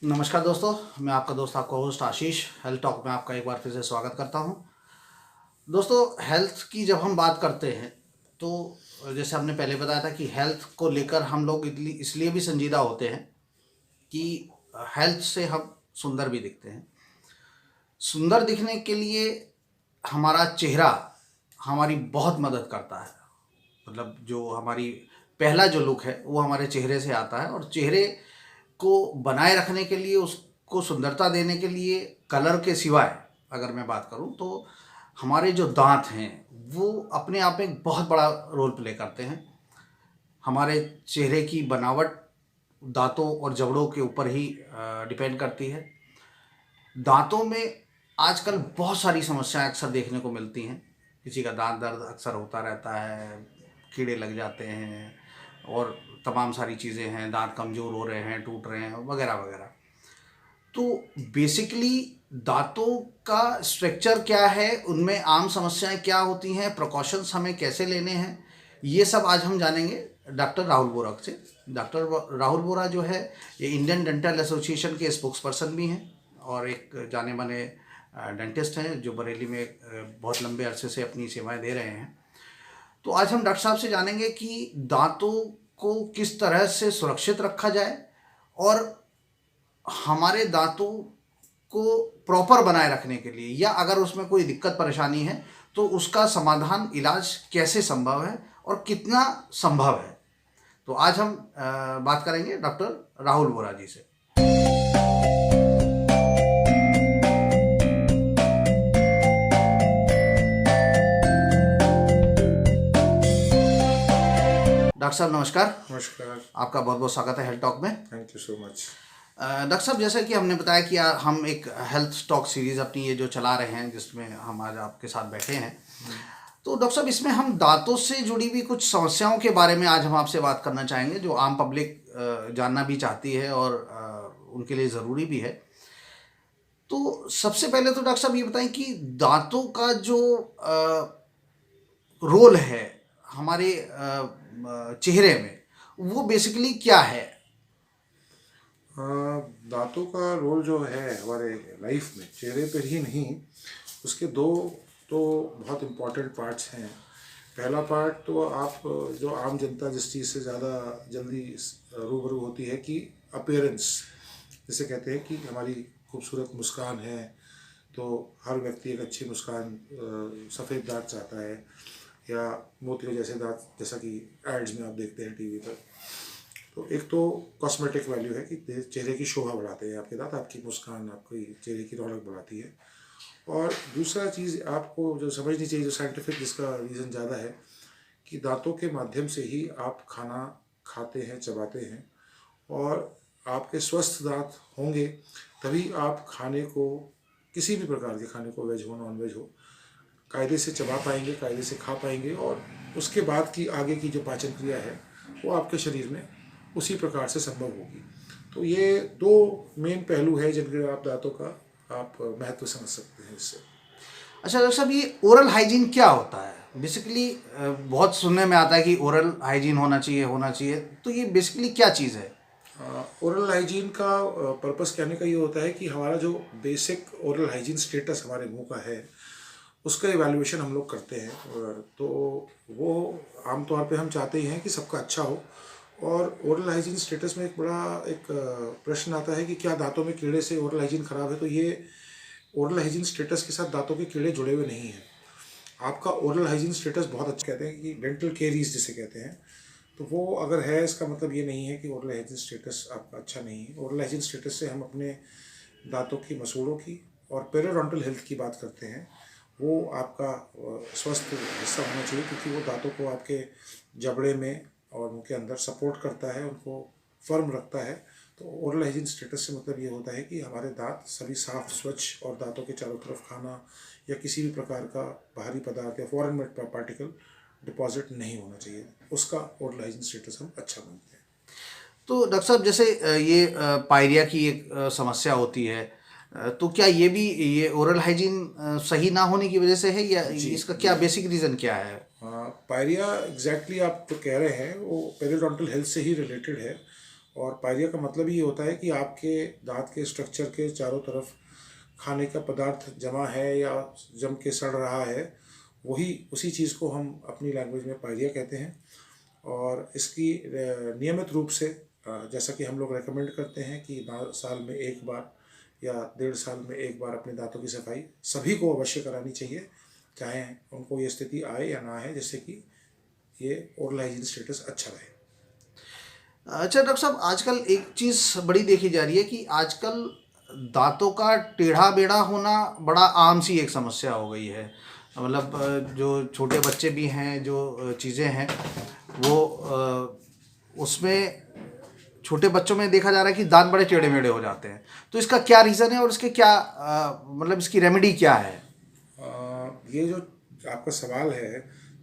नमस्कार दोस्तों, मैं आपका दोस्त, आपका होस्ट आशीष हेल्थ टॉक में आपका एक बार फिर से स्वागत करता हूं। दोस्तों, हेल्थ की जब हम बात करते हैं तो जैसे हमने पहले बताया था कि हेल्थ को लेकर हम लोग इसलिए भी संजीदा होते हैं कि हेल्थ से हम सुंदर भी दिखते हैं। सुंदर दिखने के लिए हमारा चेहरा हमारी बहुत मदद करता है। मतलब जो हमारी पहला जो लुक है वो हमारे चेहरे से आता है, और चेहरे को बनाए रखने के लिए, उसको सुंदरता देने के लिए कलर के सिवाय अगर मैं बात करूं तो हमारे जो दांत हैं वो अपने आप में एक बहुत बड़ा रोल प्ले करते हैं। हमारे चेहरे की बनावट दांतों और जबड़ों के ऊपर ही डिपेंड करती है। दांतों में आजकल बहुत सारी समस्याएं अक्सर देखने को मिलती हैं। किसी का दांत दर्द अक्सर होता रहता है, कीड़े लग जाते हैं और तमाम सारी चीज़ें हैं, दांत कमज़ोर हो रहे हैं, टूट रहे हैं वगैरह वगैरह। तो बेसिकली दांतों का स्ट्रक्चर क्या है, उनमें आम समस्याएं क्या होती हैं, प्रिकॉशंस हमें कैसे लेने हैं, ये सब आज हम जानेंगे डॉक्टर राहुल बोरा से। डॉक्टर राहुल बोरा जो है ये इंडियन डेंटल एसोसिएशन के स्पोक्स पर्सन भी हैं और एक जाने माने डेंटिस्ट हैं जो बरेली में बहुत लंबे अरसे से अपनी सेवाएं दे रहे हैं। तो आज हम डॉक्टर साहब से जानेंगे कि दांतों को किस तरह से सुरक्षित रखा जाए और हमारे दांतों को प्रॉपर बनाए रखने के लिए, या अगर उसमें कोई दिक्कत परेशानी है तो उसका समाधान, इलाज कैसे संभव है और कितना संभव है। तो आज हम बात करेंगे डॉक्टर राहुल बोरा जी से। डॉक्टर साहब नमस्कार। नमस्कार। आपका बहुत बहुत स्वागत है हेल्थ टॉक में। Thank you so much. Doctor साहब, जैसा कि हमने बताया कि हम एक हेल्थ टॉक सीरीज़ अपनी ये जो चला रहे हैं जिसमें हम आज आपके साथ बैठे हैं, तो डॉक्टर साहब इसमें हम दांतों से जुड़ी हुई कुछ समस्याओं के बारे में आज हम आपसे बात करना चाहेंगे जो आम पब्लिक जानना भी चाहती है और उनके लिए ज़रूरी भी है। तो सबसे पहले तो डॉक्टर साहब ये बताएं कि दांतों का जो रोल है हमारे चेहरे में, वो बेसिकली क्या है? दांतों का रोल जो है हमारे लाइफ में, चेहरे पर ही नहीं, उसके दो तो बहुत इम्पॉर्टेंट पार्ट्स हैं। पहला पार्ट तो आप जो आम जनता जिस चीज़ से ज़्यादा जल्दी रूबरू होती है कि अपीयरेंस, जिसे कहते हैं कि हमारी खूबसूरत मुस्कान है, तो हर व्यक्ति एक अच्छी मुस्कान, सफ़ेद दांत चाहता है या मोतियों जैसे दांत, जैसा कि एड्स में आप देखते हैं टीवी पर। तो एक तो कॉस्मेटिक वैल्यू है कि चेहरे की शोभा बढ़ाते हैं आपके दांत, आपकी मुस्कान आपकी चेहरे की रौनक बढ़ाती है। और दूसरा चीज़ आपको जो समझनी चाहिए, जो साइंटिफिक जिसका रीज़न ज़्यादा है, कि दांतों के माध्यम से ही आप खाना खाते हैं, चबाते हैं, और आपके स्वस्थ दांत होंगे तभी आप खाने को, किसी भी प्रकार के खाने को, वेज हो नॉन वेज हो, कायदे से चबा पाएंगे, कायदे से खा पाएंगे, और उसके बाद की आगे की जो पाचन क्रिया है वो आपके शरीर में उसी प्रकार से संभव होगी। तो ये दो मेन पहलू है जिनके आप दांतों का आप महत्व समझ सकते हैं इससे। अच्छा डॉक्टर साहब, ये ओरल हाइजीन क्या होता है? बेसिकली बहुत सुनने में आता है कि ओरल हाइजीन होना चाहिए, तो ये बेसिकली क्या चीज़ है? ओरल हाइजीन का पर्पस कहने का ये होता है कि हमारा जो बेसिक ओरल हाइजीन स्टेटस हमारे मुंह का है, उसका इवैल्यूएशन हम लोग करते हैं। तो वो आमतौर पे हम चाहते ही हैं कि सबका अच्छा हो, और ओरल हाइजीन स्टेटस में एक बड़ा एक प्रश्न आता है कि क्या दांतों में कीड़े से ओरल हाइजीन खराब है? तो ये ओरल हाइजीन स्टेटस के साथ दांतों के कीड़े जुड़े हुए नहीं हैं। आपका ओरल हाइजीन स्टेटस बहुत अच्छा, कहते हैं कि डेंटल केरीज जिसे कहते हैं, तो वो अगर है, इसका मतलब ये नहीं है कि ओरल हाइजीन स्टेटस आपका अच्छा नहीं है। ओरल हाइजीन स्टेटस से हम अपने दांतों की, मसूड़ों की और पेरियोडोंटल हेल्थ की बात करते हैं। वो आपका स्वस्थ हिस्सा होना चाहिए, क्योंकि वो दांतों को आपके जबड़े में और उनके अंदर सपोर्ट करता है, उनको फर्म रखता है। तो ओरल हाइजीन स्टेटस से मतलब ये होता है कि हमारे दांत सभी साफ, स्वच्छ, और दांतों के चारों तरफ खाना या किसी भी प्रकार का बाहरी पदार्थ या फॉरेन मेड पार्टिकल डिपॉजिट नहीं होना चाहिए। उसका ओरल हाइजीन स्टेटस हम अच्छा मानते हैं। तो डॉक्टर साहब, जैसे ये पायरिया की एक समस्या होती है, तो क्या ये भी ये ओरल हाइजीन सही ना होने की वजह से है, या जी इसका जी। क्या बेसिक रीज़न क्या है? पायरिया एग्जैक्टली आप जो कह रहे हैं वो पेरियोडोंटल हेल्थ से ही रिलेटेड है। और पायरिया का मतलब ये होता है कि आपके दांत के स्ट्रक्चर के चारों तरफ खाने का पदार्थ जमा है या जम के सड़ रहा है, वही उसी चीज़ को हम अपनी लैंग्वेज में पायरिया कहते हैं। और इसकी नियमित रूप से जैसा कि हम लोग रेकमेंड करते हैं कि साल में एक बार या 1.5 साल में एक बार अपने दांतों की सफाई सभी को अवश्य करानी चाहिए, चाहे उनको ये स्थिति आए या ना आए, जिससे कि ये ओरल हाइजीन स्टेटस अच्छा रहे। अच्छा डॉक्टर साहब, आजकल एक चीज़ बड़ी देखी जा रही है कि आजकल दांतों का टेढ़ा बेढ़ा होना बड़ा आम सी एक समस्या हो गई है। मतलब जो छोटे बच्चे भी हैं, जो चीज़ें हैं वो उसमें छोटे बच्चों में देखा जा रहा है कि दांत बड़े टेढ़े मेढ़े हो जाते हैं। तो इसका क्या रीज़न है और इसके क्या मतलब इसकी रेमेडी क्या है? ये जो आपका सवाल है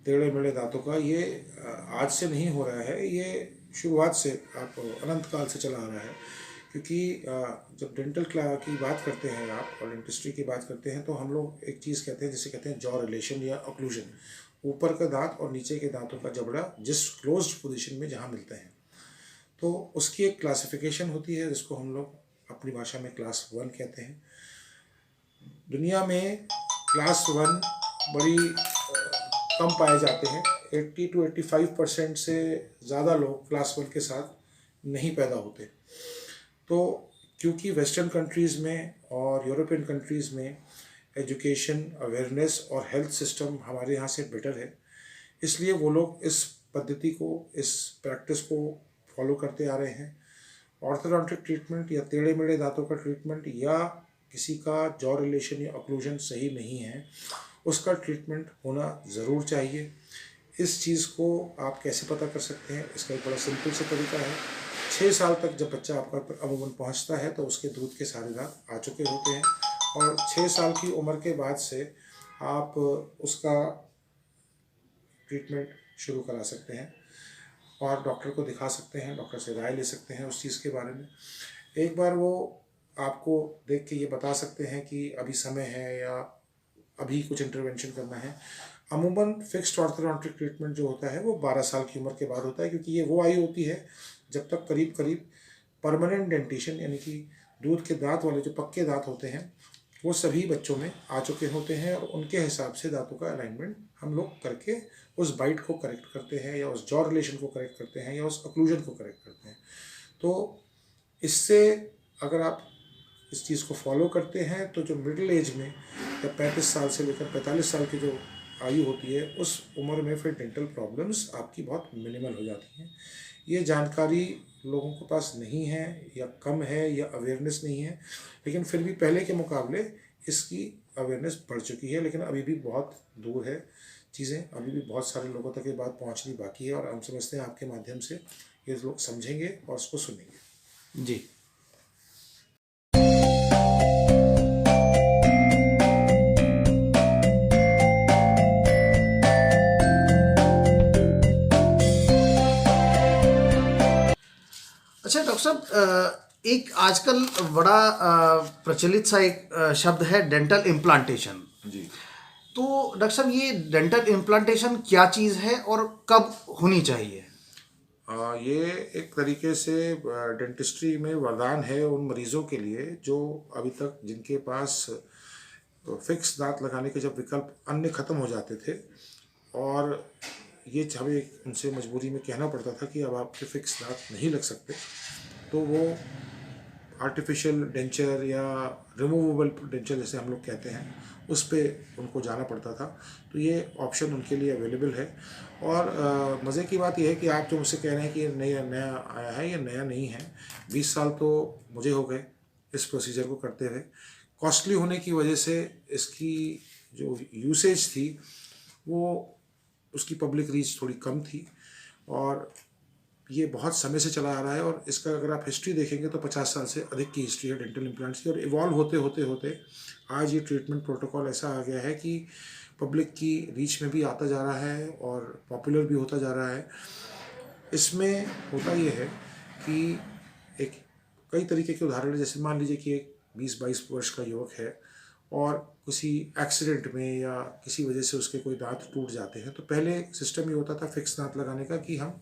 टेढ़े मेढ़े दांतों का, ये आज से नहीं हो रहा है, ये शुरुआत से आप अनंत काल से चला आ रहा है। क्योंकि जब डेंटल की बात करते हैं आप और डेंटिस्ट्री की बात करते हैं, तो हम लोग एक चीज़ कहते हैं जिसे कहते हैं जॉ रिलेशन या ऑक्लूजन। ऊपर का दांत और नीचे के दांतों का जबड़ा जिस क्लोज्ड पोजीशन में जहाँ मिलते हैं, तो उसकी एक क्लासिफिकेशन होती है जिसको हम लोग अपनी भाषा में क्लास 1 कहते हैं। दुनिया में क्लास 1 बड़ी कम पाए जाते हैं। 80 to 85% से ज़्यादा लोग क्लास 1 के साथ नहीं पैदा होते। तो क्योंकि वेस्टर्न कंट्रीज़ में और यूरोपियन कंट्रीज़ में एजुकेशन, अवेयरनेस और हेल्थ सिस्टम हमारे यहाँ से बेटर है, इसलिए वो लोग इस पद्धति को, इस प्रैक्टिस को फॉलो करते आ रहे हैं। ऑर्थोडोंटिक ट्रीटमेंट या टेढ़े मेढ़े दांतों का ट्रीटमेंट या किसी का जॉ रिलेशन या ऑक्लूजन सही नहीं है, उसका ट्रीटमेंट होना ज़रूर चाहिए। इस चीज़ को आप कैसे पता कर सकते हैं? इसका एक बड़ा सिंपल सा तरीका है। 6 साल तक जब बच्चा आपका अमूमन पहुंचता है तो उसके दूध के सारे दांत आ चुके होते हैं, और 6 साल की उम्र के बाद से आप उसका ट्रीटमेंट शुरू करा सकते हैं और डॉक्टर को दिखा सकते हैं, डॉक्टर से राय ले सकते हैं उस चीज़ के बारे में। एक बार वो आपको देख के ये बता सकते हैं कि अभी समय है या अभी कुछ इंटरवेंशन करना है। अमूमन फिक्स्ड ऑर्थोडोंटिक ट्रीटमेंट जो होता है वो 12 साल की उम्र के बाद होता है, क्योंकि ये वो आयु होती है जब तक करीब करीब परमानेंट डेंटिशन यानी कि दूध के दांत वाले जो पक्के दांत होते हैं वो सभी बच्चों में आ चुके होते हैं, और उनके हिसाब से दांतों का अलाइनमेंट हम लोग करके उस बाइट को करेक्ट करते हैं या उस जॉ रिलेशन को करेक्ट करते हैं या उस ऑक्लूजन को करेक्ट करते हैं। तो इससे अगर आप इस चीज़ को फॉलो करते हैं तो जो मिडिल एज में या 35 साल से लेकर 45 साल की जो आयु होती है उस उम्र में फिर डेंटल प्रॉब्लम्स आपकी बहुत मिनिमल हो जाती हैं। ये जानकारी लोगों के पास नहीं है या कम है या अवेयरनेस नहीं है, लेकिन फिर भी पहले के मुकाबले इसकी अवेयरनेस बढ़ चुकी है, लेकिन अभी भी बहुत दूर है चीज़ें, अभी भी बहुत सारे लोगों तक ये बात पहुंचनी बाकी है, और हम समझते हैं आपके माध्यम से ये लोग समझेंगे और उसको सुनेंगे। जी। अच्छा डॉक्टर साहब, एक आजकल बड़ा प्रचलित सा एक शब्द है डेंटल इम्प्लांटेशन। जी। तो डॉक्टर साहब, ये डेंटल इम्प्लांटेशन क्या चीज़ है और कब होनी चाहिए? ये एक तरीके से डेंटिस्ट्री में वरदान है उन मरीज़ों के लिए जो अभी तक जिनके पास फिक्स दांत लगाने के जब विकल्प अन्य ख़त्म हो जाते थे, और ये हमें उनसे मजबूरी में कहना पड़ता था कि अब आपके फिक्स दांत नहीं लग सकते, तो वो आर्टिफिशियल डेंचर या रिमूवेबल डेंचर जैसे हम लोग कहते हैं उस पर उनको जाना पड़ता था। तो ये ऑप्शन उनके लिए अवेलेबल है। और मज़े की बात यह है कि आप जो मुझसे कह रहे हैं कि नया नया आया है, ये नया नहीं है। 20 साल तो मुझे हो गए इस प्रोसीजर को करते हुए। कॉस्टली होने की वजह से इसकी जो यूसेज थी वो उसकी पब्लिक रीच थोड़ी कम थी, और ये बहुत समय से चला आ रहा है। और इसका अगर आप हिस्ट्री देखेंगे तो 50 साल से अधिक की हिस्ट्री है डेंटल इम्प्लांट्स की, और इवॉल्व होते होते होते आज ये ट्रीटमेंट प्रोटोकॉल ऐसा आ गया है कि पब्लिक की रीच में भी आता जा रहा है और पॉपुलर भी होता जा रहा है। इसमें होता ये है कि एक कई तरीके के उदाहरण, जैसे मान लीजिए कि एक 20-22 वर्ष का युवक है और किसी एक्सीडेंट में या किसी वजह से उसके कोई दांत टूट जाते हैं, तो पहले सिस्टम ये होता था फिक्स दांत लगाने का कि हम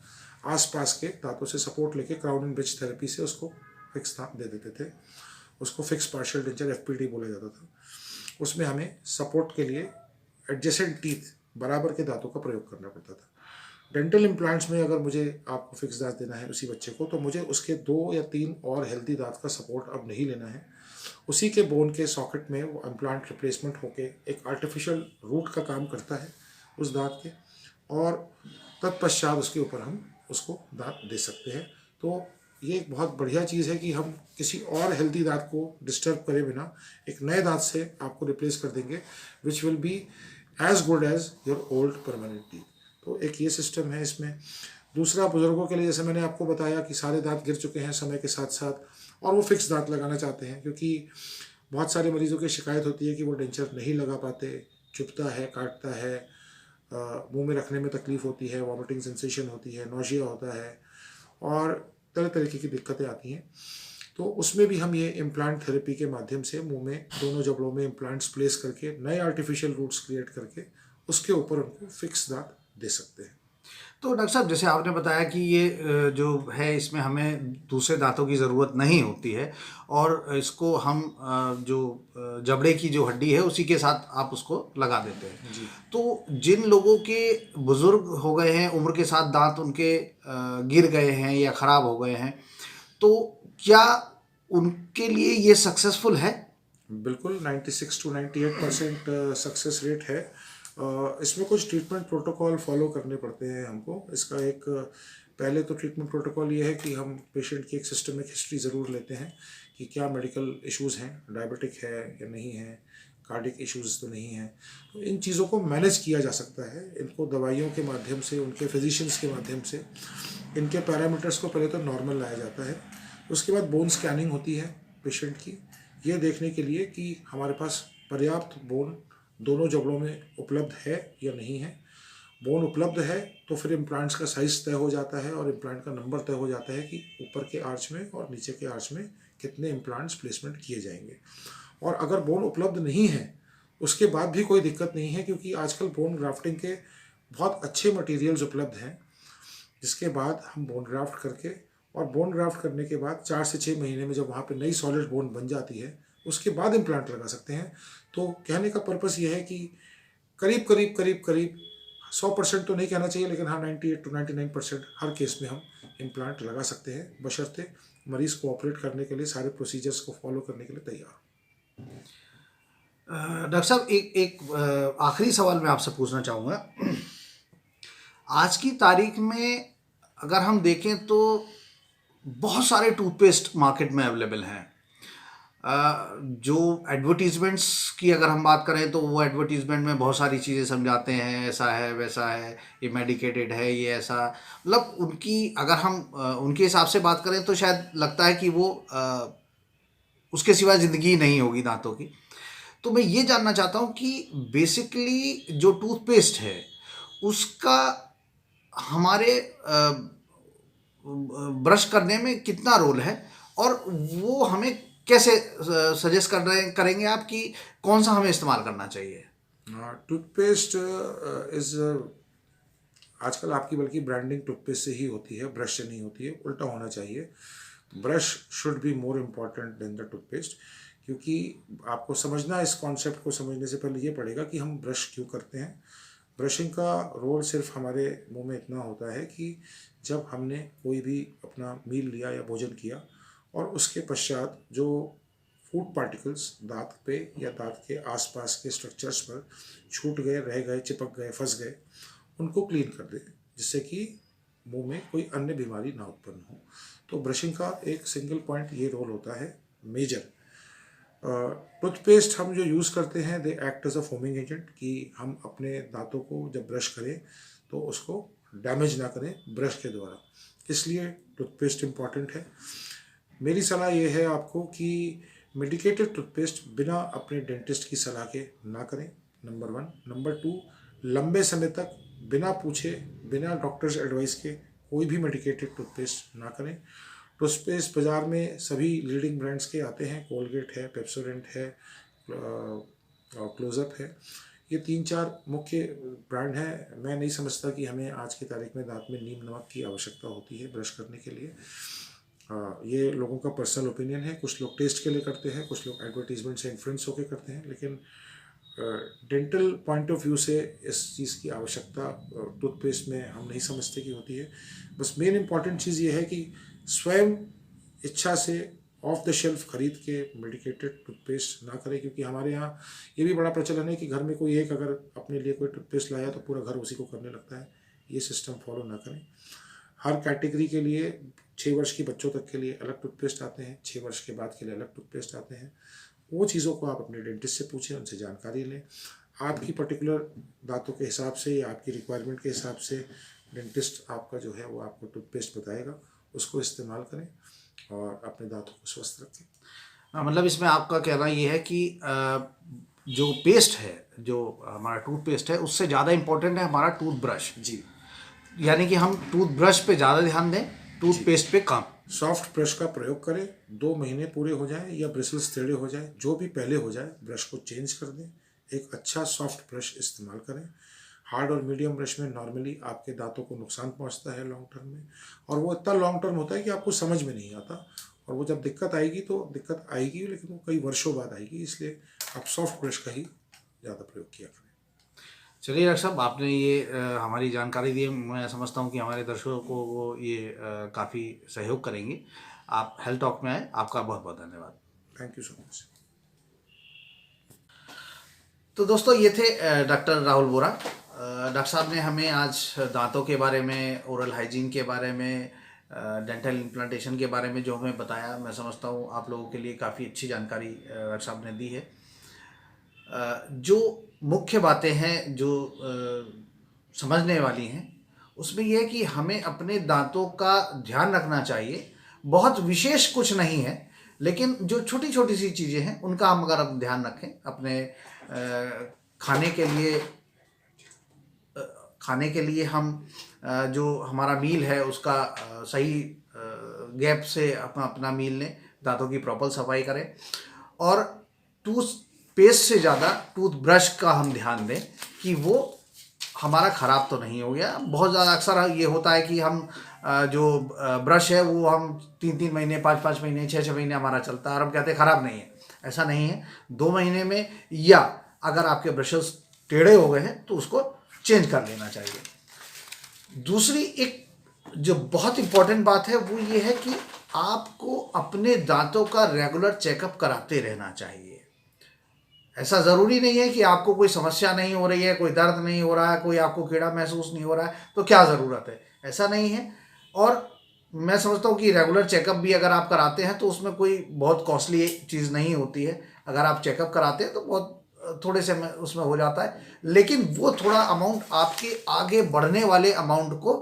आसपास के दांतों से सपोर्ट लेके क्राउन एंड ब्रिज थेरेपी से उसको फिक्स दे देते थे। उसको फिक्स पार्शियल डेंचर FPD बोला जाता था। उसमें हमें सपोर्ट के लिए एडजेसेंट टीथ बराबर के दांतों का प्रयोग करना पड़ता था। डेंटल इम्प्लांट्स में अगर मुझे आपको फिक्स दांत देना है उसी बच्चे को, तो मुझे उसके 2 या 3 और हेल्दी दांत का सपोर्ट अब नहीं लेना है। उसी के बोन के सॉकेट में वो इम्प्लांट रिप्लेसमेंट होके एक आर्टिफिशियल रूट का काम करता है उस दांत के, और तत्पश्चात उसके ऊपर हम उसको दांत दे सकते हैं। तो ये एक बहुत बढ़िया चीज़ है कि हम किसी और हेल्दी दांत को डिस्टर्ब करे बिना एक नए दांत से आपको रिप्लेस कर देंगे, which will be as good as your old permanent teeth. तो एक ये सिस्टम है इसमें। दूसरा, बुजुर्गों के लिए जैसे मैंने आपको बताया कि सारे दांत गिर चुके हैं समय के साथ साथ, और वो फिक्स दांत लगाना चाहते हैं, क्योंकि बहुत सारे मरीजों की शिकायत होती है कि वो डेंचर नहीं लगा पाते, चुभता है, काटता है, मुंह में रखने में तकलीफ होती है, वॉमिटिंग सेंसेशन होती है, नौशिया होता है, और तरह तरीके की दिक्कतें आती हैं। तो उसमें भी हम ये इम्प्लांट थेरेपी के माध्यम से मुंह में दोनों जबड़ों में इम्प्लांट्स प्लेस करके नए आर्टिफिशियल रूट्स क्रिएट करके उसके ऊपर उनको फिक्स दांत दे सकते हैं। तो डॉक्टर साहब, जैसे आपने बताया कि ये जो है इसमें हमें दूसरे दांतों की ज़रूरत नहीं होती है, और इसको हम जो जबड़े की जो हड्डी है उसी के साथ आप उसको लगा देते हैं जी। तो जिन लोगों के बुज़ुर्ग हो गए हैं, उम्र के साथ दांत उनके गिर गए हैं या ख़राब हो गए हैं, तो क्या उनके लिए ये सक्सेसफुल है? बिल्कुल 96 to 98% सक्सेस रेट है। इसमें कुछ ट्रीटमेंट प्रोटोकॉल फॉलो करने पड़ते हैं हमको। इसका एक पहले तो ट्रीटमेंट प्रोटोकॉल ये है कि हम पेशेंट की एक सिस्टमिक हिस्ट्री ज़रूर लेते हैं कि क्या मेडिकल इश्यूज़ हैं, डायबिटिक है या नहीं है, कार्डिक इश्यूज़ तो नहीं हैं। तो इन चीज़ों को मैनेज किया जा सकता है। इनको दवाइयों के माध्यम से, उनके फिजिशियंस के माध्यम से इनके पैरामीटर्स को पहले तो नॉर्मल लाया जाता है। उसके बाद बोन स्कैनिंग होती है पेशेंट की, ये देखने के लिए कि हमारे पास पर्याप्त बोन दोनों जबड़ों में उपलब्ध है या नहीं है। बोन उपलब्ध है तो फिर इम्प्लांट्स का साइज़ तय हो जाता है और इम्प्लांट का नंबर तय हो जाता है कि ऊपर के आर्च में और नीचे के आर्च में कितने इम्प्लांट्स प्लेसमेंट किए जाएंगे। और अगर बोन उपलब्ध नहीं है उसके बाद भी कोई दिक्कत नहीं है, क्योंकि आजकल बोन ग्राफ्टिंग के बहुत अच्छे मटेरियल्स उपलब्ध हैं, जिसके बाद हम बोन ग्राफ्ट करके, और बोन ग्राफ्ट करने के बाद 4 से 6 महीने में जब वहाँ पे नई सॉलिड बोन बन जाती है उसके बाद इम्प्लांट लगा सकते हैं। तो कहने का पर्पस ये है कि करीब करीब करीब करीब 100% तो नहीं कहना चाहिए, लेकिन हाँ 98 to 99% हर केस में हम इम्प्लांट लगा सकते हैं, बशर्ते मरीज़ को ऑपरेट करने के लिए सारे प्रोसीजर्स को फॉलो करने के लिए तैयार। डॉक्टर साहब, एक एक आखिरी सवाल मैं आपसे पूछना चाहूँगा। आज की तारीख में अगर हम देखें तो बहुत सारे टूथपेस्ट मार्केट में अवेलेबल हैं। जो एडवर्टीजमेंट्स की अगर हम बात करें तो वो एडवर्टीजमेंट में बहुत सारी चीज़ें समझाते हैं, ऐसा है वैसा है, ये मेडिकेटेड है, ये ऐसा, मतलब उनकी अगर हम उनके हिसाब से बात करें तो शायद लगता है कि वो उसके सिवा ज़िंदगी नहीं होगी दांतों की। तो मैं ये जानना चाहता हूँ कि बेसिकली जो टूथपेस्ट है उसका हमारे ब्रश करने में कितना रोल है, और वो हमें कैसे सजेस्ट करेंगे आप कि कौन सा हमें इस्तेमाल करना चाहिए? टूथपेस्ट इज़ आजकल आपकी बल्कि ब्रांडिंग टूथपेस्ट से ही होती है, ब्रश से नहीं होती है, उल्टा होना चाहिए। Brush should be more important than the toothpaste, क्योंकि आपको समझना, इस कॉन्सेप्ट को समझने से पहले ये पड़ेगा कि हम ब्रश क्यों करते हैं। ब्रशिंग का रोल सिर्फ हमारे मुंह में इतना होता है कि जब हमने कोई भी अपना मील लिया या भोजन किया और उसके पश्चात जो फूड पार्टिकल्स दांत पे या दांत के आसपास के स्ट्रक्चर्स पर छूट गए, रह गए, चिपक गए, फंस गए, उनको क्लीन कर दें, जिससे कि मुंह में कोई अन्य बीमारी ना उत्पन्न हो। तो ब्रशिंग का एक सिंगल पॉइंट ये रोल होता है मेजर। टूथपेस्ट हम जो यूज़ करते हैं they act as a foaming agent, कि हम अपने दांतों को जब ब्रश करें तो उसको डैमेज ना करें ब्रश के द्वारा, इसलिए टूथपेस्ट इम्पॉर्टेंट है। मेरी सलाह ये है आपको कि मेडिकेटेड टूथपेस्ट बिना अपने डेंटिस्ट की सलाह के ना करें, नंबर 1। नंबर 2, लंबे समय तक बिना पूछे, बिना डॉक्टर्स एडवाइस के कोई भी मेडिकेटेड टूथपेस्ट ना करें। टूथपेस्ट बाज़ार में सभी लीडिंग ब्रांड्स के आते हैं, कोलगेट है, पेप्सोडेंट है, क्लोजअप है। ये 3-4 मुख्य ब्रांड हैं। मैं नहीं समझता कि हमें आज की तारीख में दांत में नीम नमक की आवश्यकता होती है ब्रश करने के लिए। ये लोगों का पर्सनल ओपिनियन है। कुछ लोग टेस्ट के लिए करते हैं, कुछ लोग एडवर्टीजमेंट से इन्फ्लुएंस होकर करते हैं, लेकिन डेंटल पॉइंट ऑफ व्यू से इस चीज़ की आवश्यकता टूथपेस्ट में हम नहीं समझते कि होती है। बस मेन इम्पॉर्टेंट चीज़ ये है कि स्वयं इच्छा से ऑफ द शेल्फ खरीद के मेडिकेटेड टूथपेस्ट ना करें, क्योंकि हमारे यहाँ ये भी बड़ा प्रचलन है कि घर में कोई एक अगर अपने लिए कोई टूथपेस्ट लाया तो पूरा घर उसी को करने लगता है। ये सिस्टम फॉलो ना करें। हर कैटेगरी के लिए 6 वर्ष की बच्चों तक के लिए अलग टूथपेस्ट आते हैं, 6 वर्ष के बाद के लिए अलग टूथपेस्ट आते हैं। वो चीज़ों को आप अपने डेंटिस्ट से पूछें, उनसे जानकारी लें। आपकी पर्टिकुलर दांतों के हिसाब से या आपकी रिक्वायरमेंट के हिसाब से डेंटिस्ट आपका जो है वो आपको टूथपेस्ट बताएगा, उसको इस्तेमाल करें और अपने दांतों को स्वस्थ रखें। मतलब इसमें आपका कहना ये है कि जो पेस्ट है, जो हमारा टूथपेस्ट है, उससे ज़्यादा इम्पोर्टेंट है हमारा टूथब्रश। जी, यानी कि हम टूथब्रश पे ज़्यादा ध्यान दें, टूथपेस्ट पे कम। सॉफ्ट ब्रश का प्रयोग करें। 2 महीने पूरे हो जाएं या ब्रिसल्स टेढ़े हो जाए, जो भी पहले हो जाए, ब्रश को चेंज कर दें। एक अच्छा सॉफ्ट ब्रश इस्तेमाल करें। हार्ड और मीडियम ब्रश में नॉर्मली आपके दांतों को नुकसान पहुंचता है लॉन्ग टर्म में, और वो इतना लॉन्ग टर्म होता है कि आपको समझ में नहीं आता, और वो जब दिक्कत आएगी तो दिक्कत आएगी, लेकिन वो कई वर्षों बाद आएगी। इसलिए आप सॉफ्ट ब्रश का ही ज़्यादा प्रयोग किया करें। चलिए डॉक्टर साहब, आपने ये हमारी जानकारी दी। मैं समझता हूँ कि हमारे दर्शकों को वो ये काफ़ी सहयोग करेंगे। आप हेल्थ टॉक में आए, आपका बहुत बहुत धन्यवाद। Thank you so much. तो दोस्तों, ये थे डॉक्टर राहुल बोरा। डॉक्टर साहब ने हमें आज दांतों के बारे में, ओरल हाइजीन के बारे में, डेंटल इम्प्लांटेशन के बारे में जो हमें बताया, मैं समझता हूँ आप लोगों के लिए काफ़ी अच्छी जानकारी डॉक्टर साहब ने दी है। जो मुख्य बातें हैं जो समझने वाली हैं, उसमें यह है कि हमें अपने दांतों का ध्यान रखना चाहिए। बहुत विशेष कुछ नहीं है, लेकिन जो छोटी छोटी सी चीज़ें हैं उनका हम अगर हम ध्यान रखें, अपने खाने के लिए हम जो हमारा मील है उसका सही गैप से अपना मील लें, दांतों की प्रॉपर सफाई करें, और टूथपेस्ट से ज़्यादा टूथब्रश का हम ध्यान दें कि वो हमारा ख़राब तो नहीं हो गया। बहुत ज़्यादा अक्सर ये होता है कि हम जो ब्रश है वो हम 3-3 महीने, 5-5 महीने, 6-6 महीने हमारा चलता है और हम कहते हैं ख़राब नहीं है। ऐसा नहीं है। 2 महीने में, या अगर आपके ब्रशेस टेढ़े हो गए हैं तो उसको चेंज कर लेना चाहिए। दूसरी एक जो बहुत इम्पोर्टेंट बात है वो ये है कि आपको अपने दांतों का रेगुलर चेकअप कराते रहना चाहिए। ऐसा ज़रूरी नहीं है कि आपको कोई समस्या नहीं हो रही है, कोई दर्द नहीं हो रहा है, कोई आपको कीड़ा महसूस नहीं हो रहा है तो क्या ज़रूरत है, ऐसा नहीं है। और मैं समझता हूँ कि रेगुलर चेकअप भी अगर आप कराते हैं तो उसमें कोई बहुत कॉस्टली चीज़ नहीं होती है। अगर आप चेकअप कराते हैं तो बहुत थोड़े से में उसमें हो जाता है, लेकिन वो थोड़ा अमाउंट आपके आगे बढ़ने वाले अमाउंट को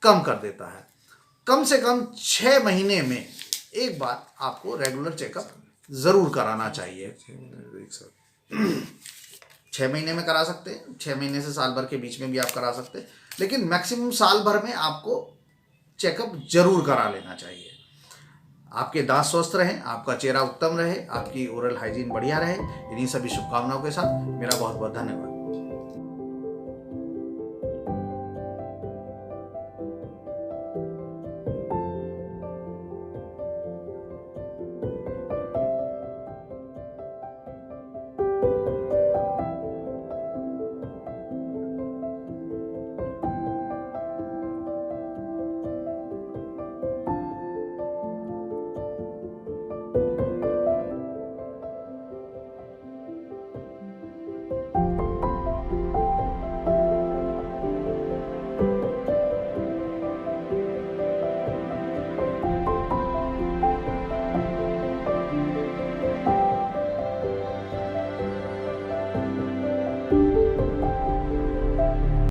कम कर देता है। कम से कम 6 महीने में एक बार आपको रेगुलर चेकअप ज़रूर कराना चाहिए। 6 महीने में करा सकते हैं, 6 महीने से साल भर के बीच में भी आप करा सकते हैं, लेकिन मैक्सिमम साल भर में आपको चेकअप जरूर करा लेना चाहिए। आपके दांत स्वस्थ रहें, आपका चेहरा उत्तम रहे, आपकी ओरल हाइजीन बढ़िया रहे। इन्हीं सभी शुभकामनाओं के साथ मेरा बहुत बहुत धन्यवाद।